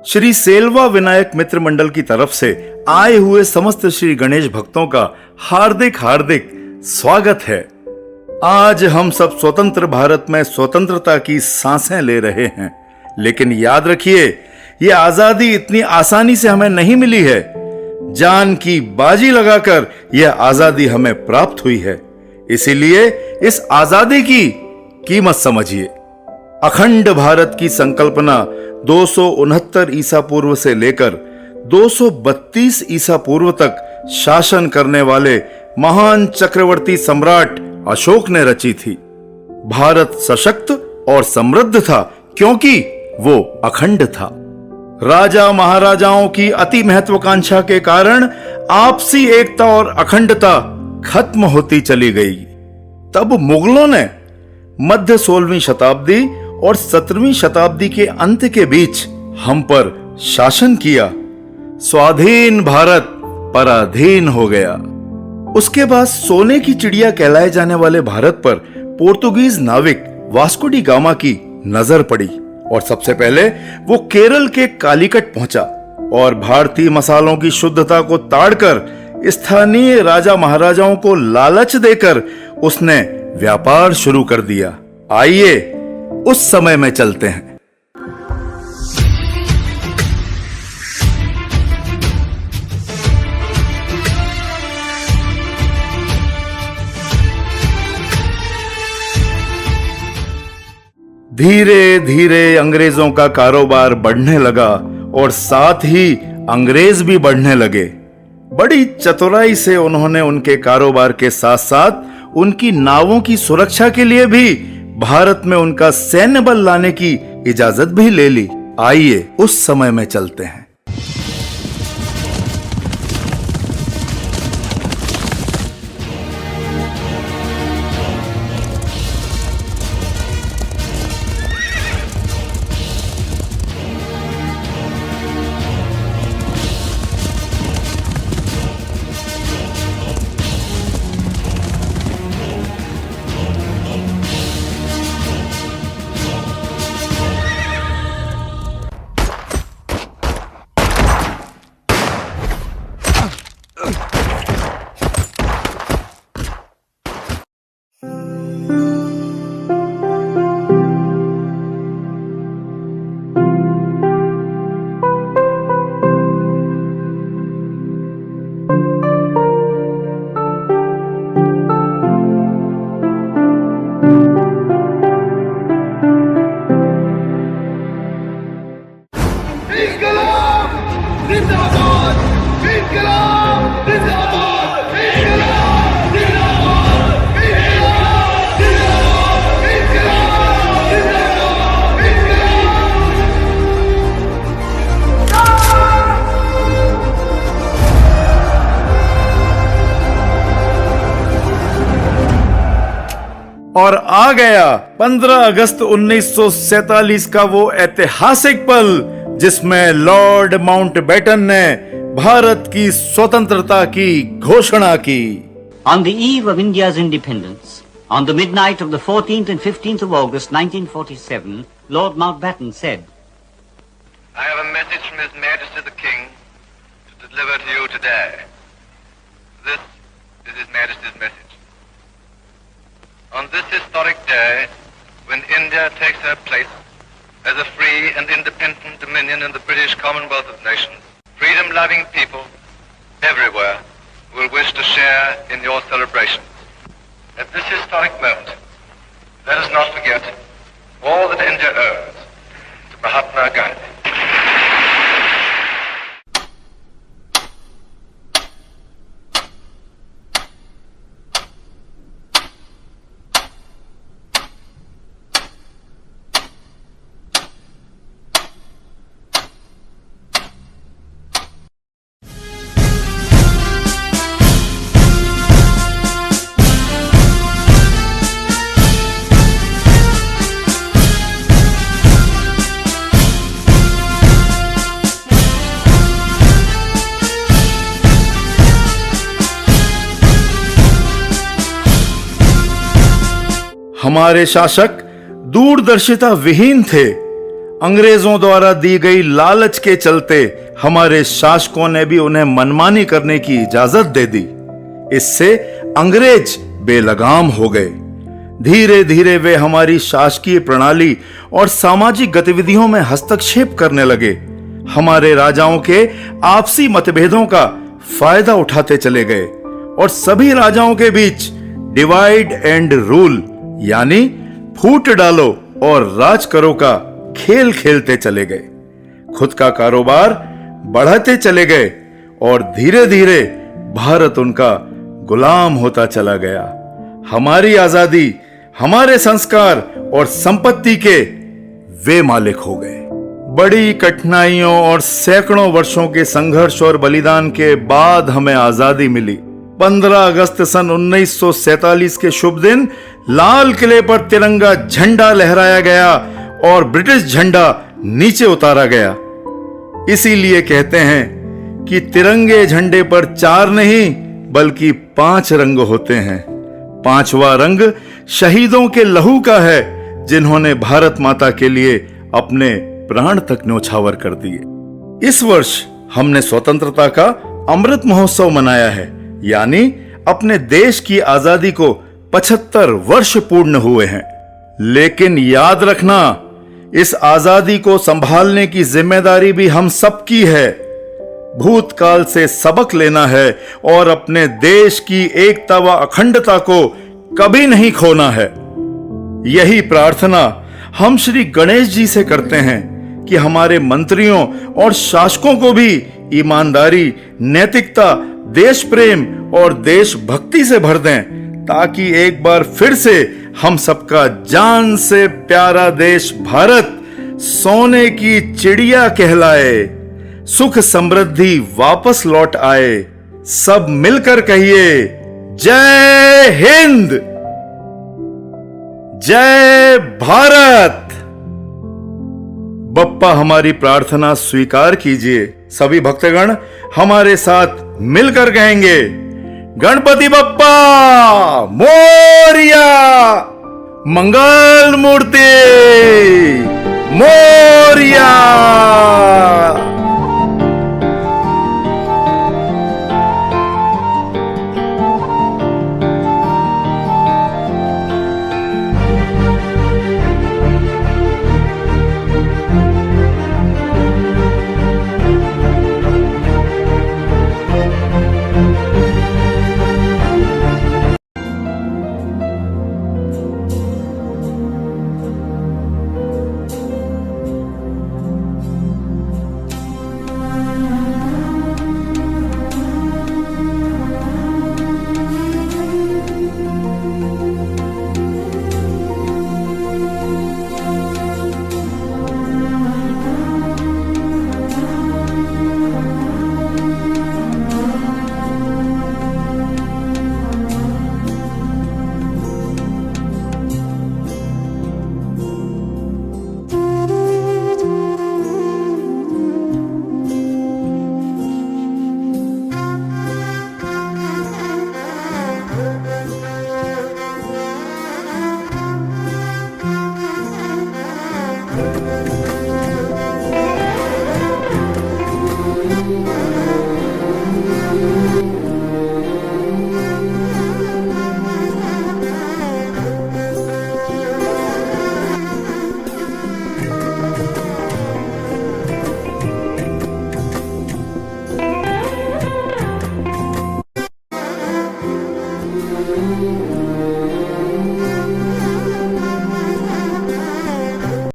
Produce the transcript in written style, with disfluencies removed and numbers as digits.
श्री सेल्वा विनायक मित्र मंडल की तरफ से आए हुए समस्त श्री गणेश भक्तों का हार्दिक हार्दिक स्वागत है। आज हम सब स्वतंत्र भारत में स्वतंत्रता की सांसें ले रहे हैं, लेकिन याद रखिए ये आजादी इतनी आसानी से हमें नहीं मिली है। जान की बाजी लगाकर यह आजादी हमें प्राप्त हुई है, इसीलिए इस आजादी की कीमत समझिए। अखंड भारत की संकल्पना 269 ईसा पूर्व से लेकर 232 ईसा पूर्व तक शासन करने वाले महान चक्रवर्ती सम्राट अशोक ने रची थी। भारत सशक्त और समृद्ध था क्योंकि वो अखंड था। राजा महाराजाओं की अति महत्वाकांक्षा के कारण आपसी एकता और अखंडता खत्म होती चली गई। तब मुगलों ने मध्य 16वीं शताब्दी और 17वीं शताब्दी के अंत के बीच हम पर शासन किया। स्वाधीन भारत पराधीन हो गया। उसके बाद सोने की चिड़िया कहलाए जाने वाले भारत पर पोर्तुगीज नाविक वास्को डी गामा की नजर पड़ी और सबसे पहले वो केरल के कालीकट पहुंचा और भारतीय मसालों की शुद्धता को ताड़कर स्थानीय राजा महाराजाओं को लालच देकर उसने व्यापार शुरू कर दिया। आइए उस समय में चलते हैं। धीरे धीरे अंग्रेजों का कारोबार बढ़ने लगा और साथ ही अंग्रेज भी बढ़ने लगे। बड़ी चतुराई से उन्होंने उनके कारोबार के साथ साथ उनकी नावों की सुरक्षा के लिए भी भारत में उनका सैन्य बल लाने की इजाजत भी ले ली। आइए उस समय में चलते हैं। और आ गया 15 अगस्त 1947 का वो ऐतिहासिक पल जिसमें लॉर्ड माउंटबेटन ने भारत की स्वतंत्रता की घोषणा की। On the eve of India's independence, on the midnight of the 14th and 15th of August 1947, Lord Mountbatten said, I have a message from His Majesty the King to deliver to you today. This is His Majesty's message. On this historic day, when India takes her place as a free and independent dominion in the British Commonwealth of Nations, freedom-loving people everywhere will wish to share in your celebrations. At this historic moment, let us not forget all that India owes to Mahatma Gandhi. हमारे शासक दूरदर्शिता विहीन थे। अंग्रेजों द्वारा दी गई लालच के चलते हमारे शासकों ने भी उन्हें मनमानी करने की इजाजत दे दी। इससे अंग्रेज बेलगाम हो गए। धीरे धीरे वे हमारी शासकीय प्रणाली और सामाजिक गतिविधियों में हस्तक्षेप करने लगे। हमारे राजाओं के आपसी मतभेदों का फायदा उठाते चले गए और सभी राजाओं के बीच डिवाइड एंड रूल यानी फूट डालो और राज करो का खेल खेलते चले गए। खुद का कारोबार बढ़ाते चले गए और धीरे धीरे भारत उनका गुलाम होता चला गया। हमारी आजादी, हमारे संस्कार और संपत्ति के वे मालिक हो गए। बड़ी कठिनाइयों और सैकड़ों वर्षों के संघर्ष और बलिदान के बाद हमें आजादी मिली। 15 अगस्त सन 1947 के शुभ दिन लाल किले पर तिरंगा झंडा लहराया गया और ब्रिटिश झंडा नीचे उतारा गया। इसीलिए कहते हैं कि तिरंगे झंडे पर 4 नहीं बल्कि 5 रंग होते हैं। 5वां रंग शहीदों के लहू का है, जिन्होंने भारत माता के लिए अपने प्राण तक न्योछावर कर दिए। इस वर्ष हमने स्वतंत्रता का अमृत महोत्सव मनाया है, यानी अपने देश की आजादी को 75 वर्ष पूर्ण हुए हैं। लेकिन याद रखना, इस आजादी को संभालने की जिम्मेदारी भी हम सबकी है। भूतकाल से सबक लेना है और अपने देश की एकता व अखंडता को कभी नहीं खोना है। यही प्रार्थना हम श्री गणेश जी से करते हैं कि हमारे मंत्रियों और शासकों को भी ईमानदारी, नैतिकता, देश प्रेम और देशभक्ति से भर दें, ताकि एक बार फिर से हम सबका जान से प्यारा देश भारत सोने की चिड़िया कहलाए, सुख समृद्धि वापस लौट आए। सब मिलकर कहिए, जय हिंद, जय भारत। बप्पा हमारी प्रार्थना स्वीकार कीजिए। सभी भक्तगण हमारे साथ मिलकर कहेंगे, गणपति बप्पा मोरिया, मंगल मूर्ति मोरिया।